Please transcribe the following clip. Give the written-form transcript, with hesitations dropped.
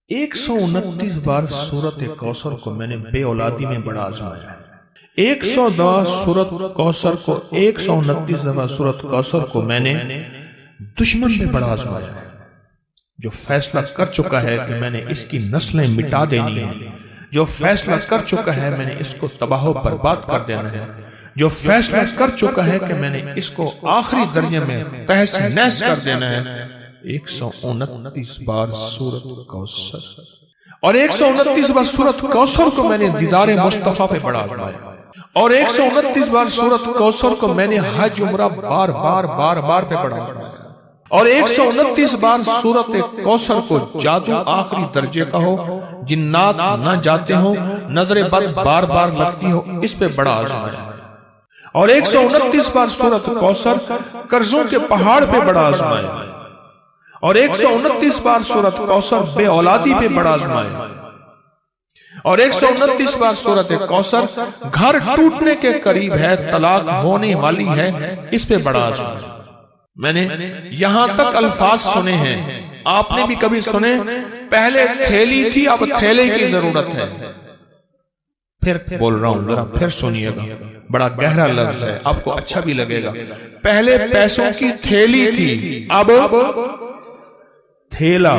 129 बार सूरत कौसर को मैंने बे औलादी में बड़ा आजमाया है। 100 दफा सूरत कौसर को 129 दफा सूरत कौसर को मैंने दुश्मन में बड़ा आजमाया है, जो फैसला कर चुका है कि मैंने इसकी नस्लें मिटा देनी है, जो फैसला कर चुका है मैंने इसको तबाह बर्बाद कर देना है, जो फैसला कर चुका है कि मैंने इसको आखिरी दर्जे में तहस नहस कर देना है। 129 बार सूरत कौसर और 129 बार सूरत कौसर को मैंने दीदार मुस्तफा पे बड़ा आजमाया और 129 बार सूरत कौसर को मैंने हज उम्रा बार बार पे बड़ा आजमाया और 129 बार सूरत कौसर को जादू आखिरी दर्जे का हो, जिन्नात न जाते हो, नजर बद बार बार लगती हो, इस पे बड़ा आजमाया और 129 बार सूरत कौसर कर्जों के पहाड़ पे बड़ा आजमाया और 129 बार सूरत कौसर बे औलादी पे बड़ा आजमाया और 129 बार सूरत कौसर घर टूटने के करीब है, तलाक होने वाली है, इस पे बड़ा आजमाया। मैंने यहां तक अल्फाज सुने हैं, आपने भी कभी सुने, पहले थैली थी अब थैले की जरूरत है। फिर बोल रहा हूं, जरा फिर सुनिएगा, बड़ा गहरा लफ्ज है, आपको अच्छा भी लगेगा। पहले पैसों की थैली थी, अब थैला।